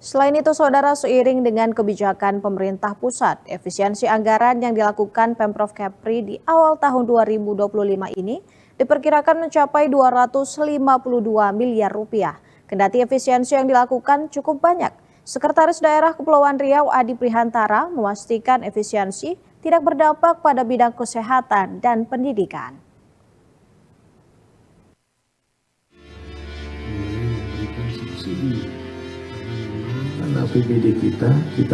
Selain itu, saudara, seiring dengan kebijakan pemerintah pusat, efisiensi anggaran yang dilakukan Pemprov Kepri di awal tahun 2025 ini diperkirakan mencapai 252 miliar rupiah. Kendati efisiensi yang dilakukan cukup banyak, Sekretaris Daerah Kepulauan Riau Adi Prihantara memastikan efisiensi tidak berdampak pada bidang kesehatan dan pendidikan. APBD kita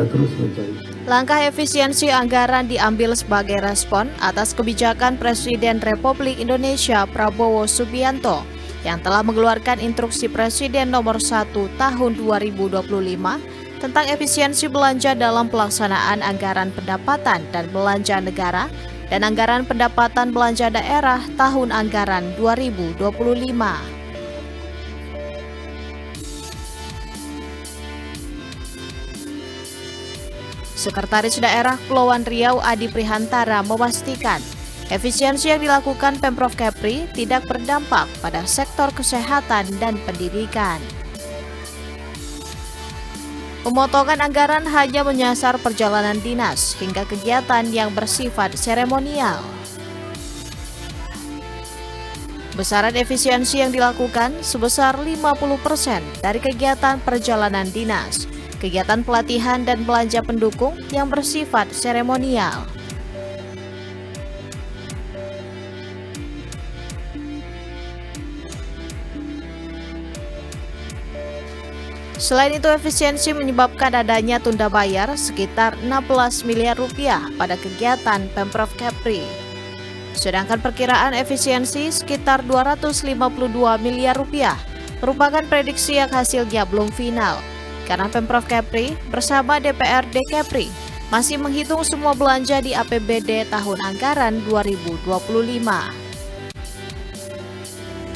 terus mencari. Langkah efisiensi anggaran diambil sebagai respon atas kebijakan Presiden Republik Indonesia Prabowo Subianto yang telah mengeluarkan instruksi Presiden nomor 1 tahun 2025 tentang efisiensi belanja dalam pelaksanaan anggaran pendapatan dan belanja negara dan anggaran pendapatan belanja daerah tahun anggaran 2025. Sekretaris Daerah Kepulauan Riau Adi Prihantara memastikan efisiensi yang dilakukan Pemprov Kepri tidak berdampak pada sektor kesehatan dan pendidikan. Pemotongan anggaran hanya menyasar perjalanan dinas hingga kegiatan yang bersifat seremonial. Besaran efisiensi yang dilakukan sebesar 50% dari kegiatan perjalanan dinas, kegiatan pelatihan dan belanja pendukung yang bersifat seremonial. Selain itu, efisiensi menyebabkan adanya tunda bayar sekitar 16 miliar rupiah pada kegiatan Pemprov Kepri. Sedangkan perkiraan efisiensi sekitar 252 miliar rupiah merupakan prediksi yang hasilnya belum final. Karena Pemprov Kepri bersama DPRD Kepri masih menghitung semua belanja di APBD tahun anggaran 2025.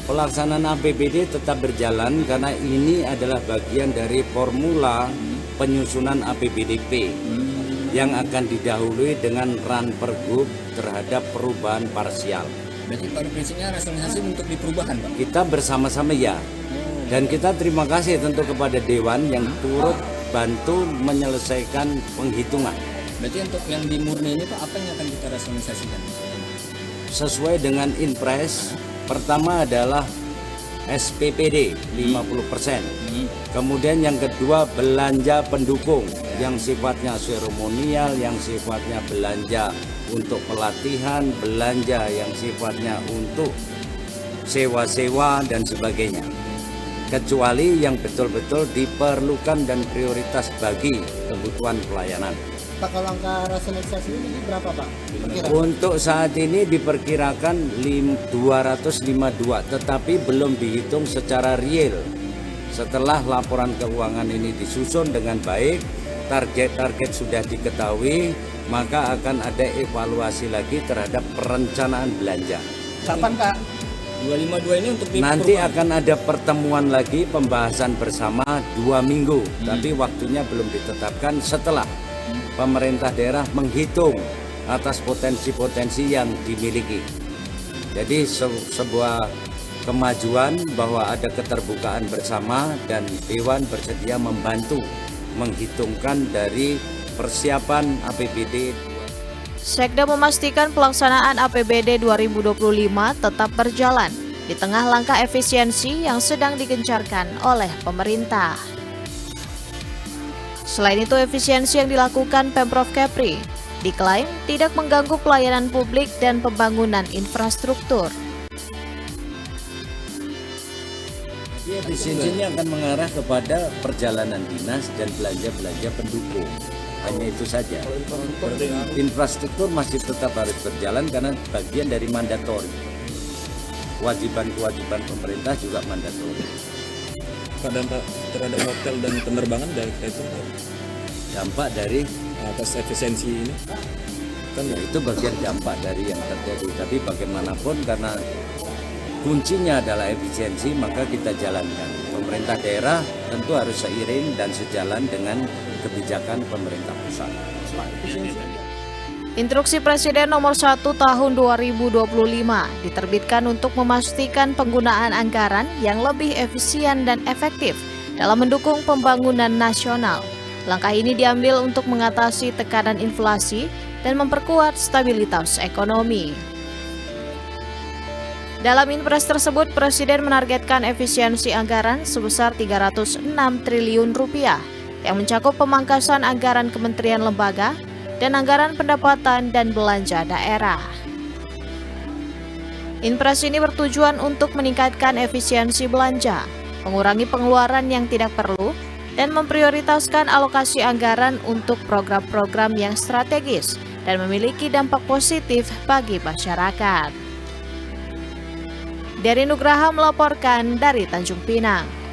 Pelaksanaan APBD tetap berjalan karena ini adalah bagian dari formula penyusunan APBDP yang akan didahului dengan Ranpergub terhadap perubahan parsial. Berarti pada prinsipnya rasionalisasi untuk di perubahan, Pak? Kita bersama-sama ya. Dan kita terima kasih tentu kepada Dewan yang turut bantu menyelesaikan penghitungan. Berarti untuk yang di murni ini, Pak, apa yang akan kita rasionalisasikan? Sesuai dengan Inpres, pertama adalah SPPD 50%. Kemudian yang kedua belanja pendukung yang sifatnya seremonial, yang sifatnya belanja untuk pelatihan, belanja yang sifatnya untuk sewa-sewa dan sebagainya. Kecuali yang betul-betul diperlukan dan prioritas bagi kebutuhan pelayanan. Pak, kalau angka rasionalisasi ini berapa, Pak? Untuk saat ini diperkirakan 252, tetapi belum dihitung secara real. Setelah laporan keuangan ini disusun dengan baik, target-target sudah diketahui, maka akan ada evaluasi lagi terhadap perencanaan belanja. Kapan, Pak? 252 ini untuk Nanti akan ada pertemuan lagi pembahasan bersama 2 minggu, tapi waktunya belum ditetapkan setelah pemerintah daerah menghitung atas potensi-potensi yang dimiliki. Jadi sebuah kemajuan bahwa ada keterbukaan bersama dan Dewan bersedia membantu menghitungkan dari persiapan APBD. Sekda memastikan pelaksanaan APBD 2025 tetap berjalan di tengah langkah efisiensi yang sedang digencarkan oleh pemerintah. Selain itu, efisiensi yang dilakukan Pemprov Kepri diklaim tidak mengganggu pelayanan publik dan pembangunan infrastruktur. Efisiensinya akan mengarah kepada perjalanan dinas dan belanja-belanja pendukung. Hanya itu saja. Infrastruktur masih tetap harus berjalan karena bagian dari mandatori. Kewajiban-kewajiban pemerintah juga mandatori. dampak terhadap hotel dan penerbangan dari itu? Dampak dari atas efisiensi ini? Kan ya, itu bagian dampak dari yang terjadi. Tapi bagaimanapun karena kuncinya adalah efisiensi, maka kita jalankan. Pemerintah daerah tentu harus seiring dan sejalan dengan kebijakan pemerintah pusat. Instruksi Presiden nomor 1 tahun 2025 diterbitkan untuk memastikan penggunaan anggaran yang lebih efisien dan efektif dalam mendukung pembangunan nasional. Langkah ini diambil untuk mengatasi tekanan inflasi dan memperkuat stabilitas ekonomi. Dalam impres tersebut, Presiden menargetkan efisiensi anggaran sebesar 306 triliun rupiah yang mencakup pemangkasan anggaran kementerian lembaga dan anggaran pendapatan dan belanja daerah. Impres ini bertujuan untuk meningkatkan efisiensi belanja, mengurangi pengeluaran yang tidak perlu, dan memprioritaskan alokasi anggaran untuk program-program yang strategis dan memiliki dampak positif bagi masyarakat. Dari Nugraha melaporkan dari Tanjung Pinang.